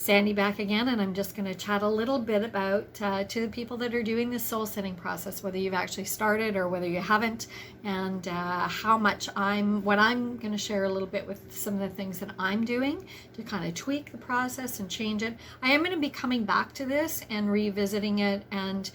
Sandy back again, and I'm just going to chat a little bit about to the people that are doing this soul setting process, whether you've actually started or whether you haven't, and what I'm going to share a little bit with some of the things that I'm doing to kind of tweak the process and change it. I am going to be coming back to this and revisiting it and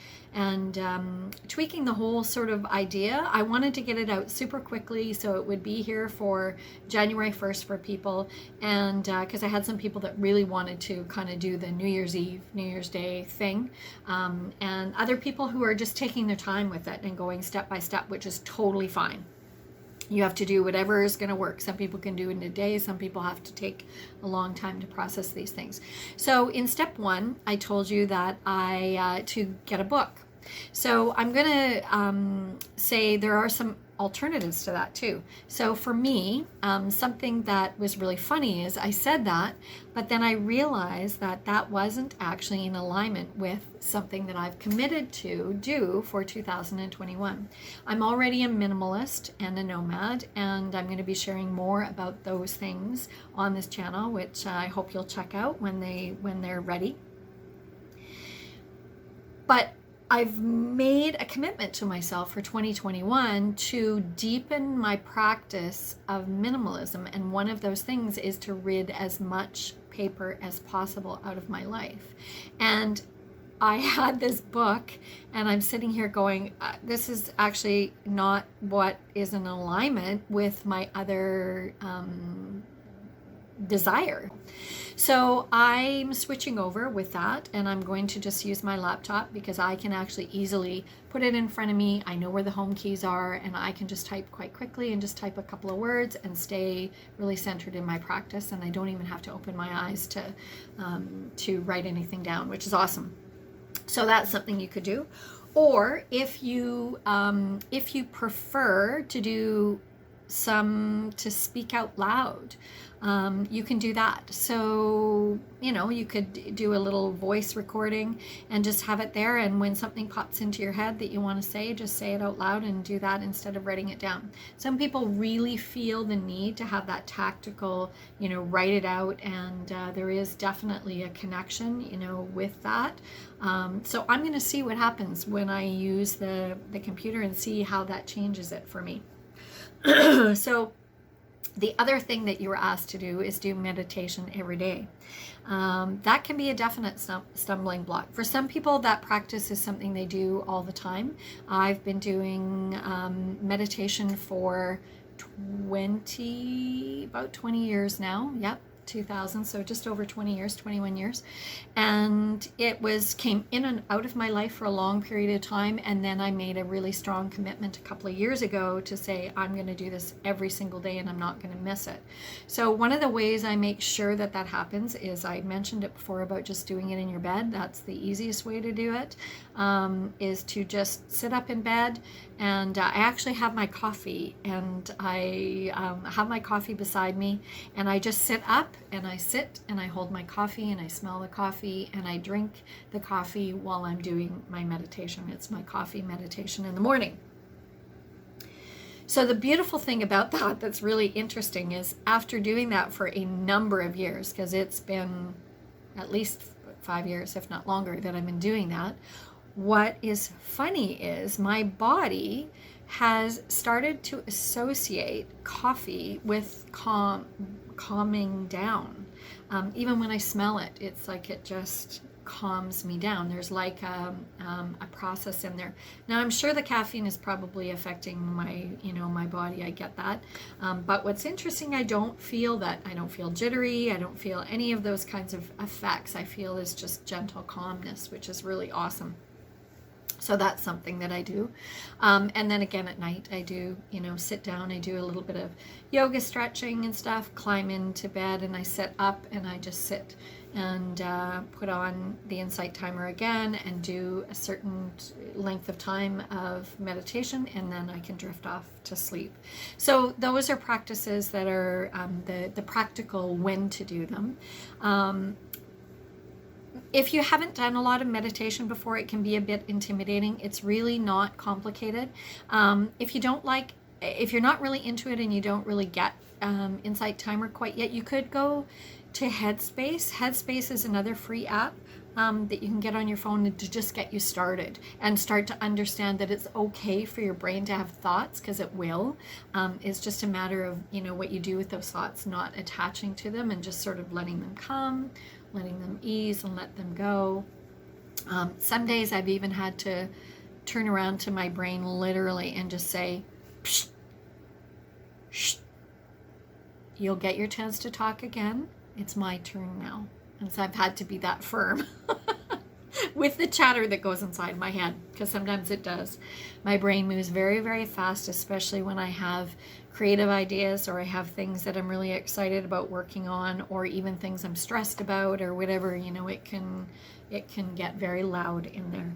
tweaking the whole sort of idea. I wanted to get it out super quickly so it would be here for January 1st for people, and because I had some people that really wanted to kind of do the New Year's Eve, New Year's Day thing, and other people who are just taking their time with it and going step by step, which is totally fine. You have to do whatever is going to work. Some people can do it in a day. Some people have to take a long time to process these things. So in step 1, I told you that to get a book. So I'm going to say there are some alternatives to that too. So for me, something that was really funny is I said that, but then I realized that that wasn't actually in alignment with something that I've committed to do for 2021. I'm already a minimalist and a nomad, and I'm going to be sharing more about those things on this channel, which I hope you'll check out when they're ready. But I've made a commitment to myself for 2021 to deepen my practice of minimalism, and one of those things is to rid as much paper as possible out of my life. And I had this book, and I'm sitting here going, this is actually not what is in alignment with my other desire. So I'm switching over with that, and I'm going to just use my laptop because I can actually easily put it in front of me. I know where the home keys are, and I can just type quite quickly and just type a couple of words and stay really centered in my practice, and I don't even have to open my eyes to write anything down, which is awesome. So that's something you could do. Or if you prefer to do to speak out loud, you can do that. So, you could do a little voice recording and just have it there. And when something pops into your head that you want to say, just say it out loud and do that instead of writing it down. Some people really feel the need to have that tactical, write it out. And there is definitely a connection, with that. So I'm going to see what happens when I use the computer and see how that changes it for me. So the other thing that you were asked to do is do meditation every day. That can be a definite stumbling block. For some people, that practice is something they do all the time. I've been doing meditation for about 20 years now. Yep. 2000, so just over 20 years, 21 years. And it came in and out of my life for a long period of time. And then I made a really strong commitment a couple of years ago to say, I'm going to do this every single day and I'm not going to miss it. So one of the ways I make sure that happens is, I mentioned it before about just doing it in your bed. That's the easiest way to do it, is to just sit up in bed. And I actually have my coffee, and I have my coffee beside me, and I just sit up and I sit and I hold my coffee and I smell the coffee and I drink the coffee while I'm doing my meditation. It's my coffee meditation in the morning. So the beautiful thing about that's really interesting is, after doing that for a number of years, because it's been at least 5 years, if not longer, that I've been doing that, what is funny is my body has started to associate coffee with calming down. Even when I smell it, it's like it just calms me down. There's like a process in there. Now, I'm sure the caffeine is probably affecting my body. I get that. But what's interesting, I don't feel jittery. I don't feel any of those kinds of effects. I feel is just gentle calmness, which is really awesome. So that's something that I do. And then again at night, I do, sit down, I do a little bit of yoga stretching and stuff, climb into bed, and I sit up and I just sit and put on the Insight Timer again and do a certain length of time of meditation, and then I can drift off to sleep. So those are practices that are the practical when to do them. If you haven't done a lot of meditation before, it can be a bit intimidating. It's really not complicated. If you don't like if you're not really into it and you don't really get Insight Timer quite yet, you could go to Headspace. Headspace is another free app that you can get on your phone to just get you started and start to understand that it's okay for your brain to have thoughts, because it will. It's just a matter of, what you do with those thoughts, not attaching to them and just sort of letting them come, letting them ease and let them go. Some days I've even had to turn around to my brain literally and just say, psh, shh, you'll get your chance to talk again. It's my turn now. And so I've had to be that firm with the chatter that goes inside my head, because sometimes it does. My brain moves very, very fast, especially when I have creative ideas or I have things that I'm really excited about working on, or even things I'm stressed about or whatever. It can get very loud in there.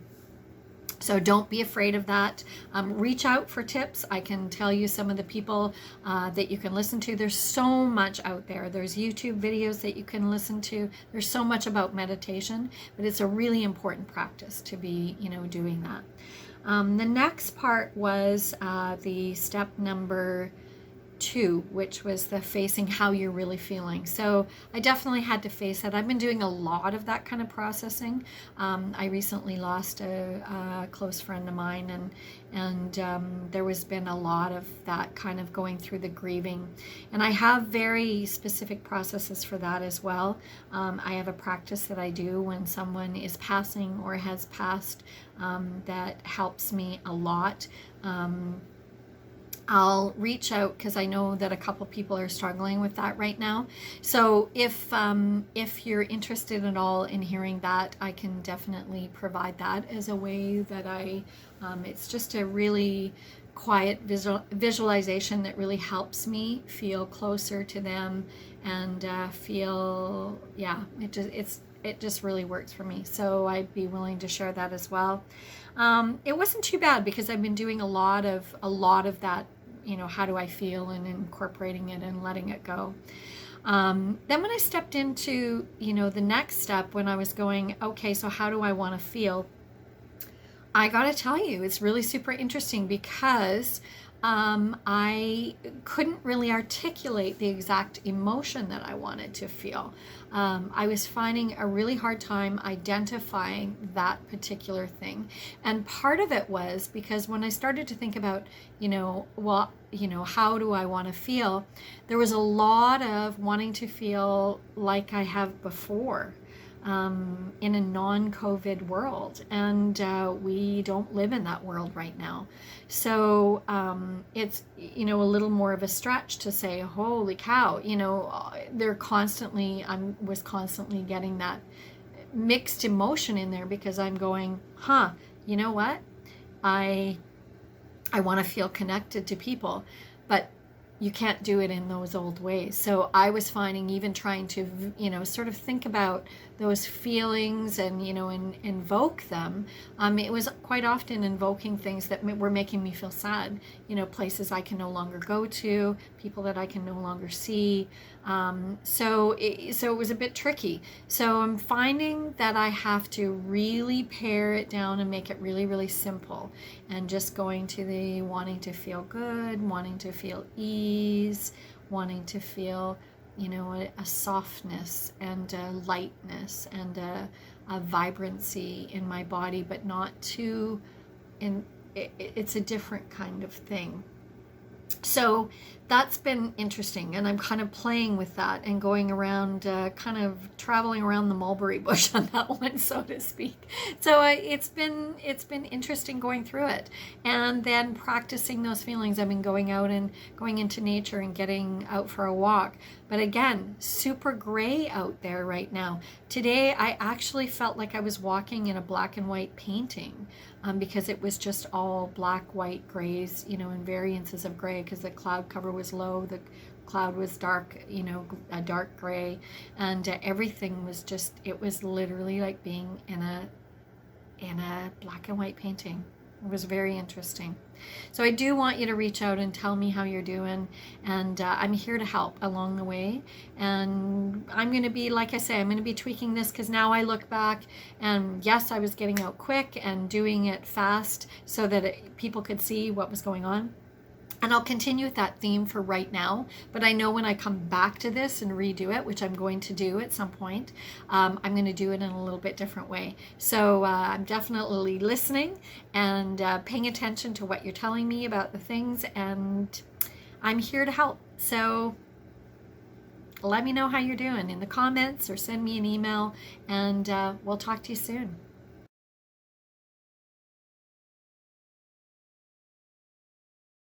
So don't be afraid of that. Reach out for tips. I can tell you some of the people that you can listen to. There's so much out there. There's YouTube videos that you can listen to. There's so much about meditation, but it's a really important practice to be, doing that. The next part was the step number 2, which was the facing how you're really feeling. So I definitely had to face it. I've been doing a lot of that kind of processing. I recently lost a close friend of mine, and there was been a lot of that kind of going through the grieving. And I have very specific processes for that as well. I have a practice that I do when someone is passing or has passed that helps me a lot. I'll reach out because I know that a couple people are struggling with that right now. So if you're interested at all in hearing that, I can definitely provide that as a way that it's just a really quiet visualization that really helps me feel closer to them and feel, it just really works for me. So I'd be willing to share that as well. It wasn't too bad because I've been doing a lot of that, how do I feel, and incorporating it and letting it go. Then when I stepped into, the next step, when I was going, okay, so how do I want to feel? I got to tell you, it's really super interesting because I couldn't really articulate the exact emotion that I wanted to feel. I was finding a really hard time identifying that particular thing. And part of it was because when I started to think about, how do I want to feel? There was a lot of wanting to feel like I have before. In a non-COVID world, and we don't live in that world right now. So it's a little more of a stretch to say, holy cow, I was constantly getting that mixed emotion in there, because I'm going, you know what, I want to feel connected to people, but you can't do it in those old ways. So I was finding, even trying to, sort of think about those feelings and, and invoke them. It was quite often invoking things that were making me feel sad, places I can no longer go to, people that I can no longer see. So it was a bit tricky. So I'm finding that I have to really pare it down and make it really, really simple, and just going to the wanting to feel good, wanting to feel ease, wanting to feel, a softness and a lightness and a vibrancy in my body, but not too, it's a different kind of thing. So that's been interesting, and I'm kind of playing with that and going around, kind of traveling around the mulberry bush on that one, so to speak. So it's been interesting going through it, and then practicing those feelings. I've been going out and going into nature and getting out for a walk. But again, super gray out there right now. Today, I actually felt like I was walking in a black and white painting, because it was just all black, white, grays, and variances of gray, because the cloud cover was low, the cloud was dark, a dark gray, and everything was just, it was literally like being in a black and white painting. It was very interesting. So I do want you to reach out and tell me how you're doing, and I'm here to help along the way. And I'm going to be, like I say, I'm going to be tweaking this, because now I look back, and yes, I was getting out quick and doing it fast so that people could see what was going on. And I'll continue with that theme for right now, but I know when I come back to this and redo it, which I'm going to do at some point, I'm going to do it in a little bit different way. So I'm definitely listening and paying attention to what you're telling me about the things, and I'm here to help. So let me know how you're doing in the comments or send me an email, and we'll talk to you soon.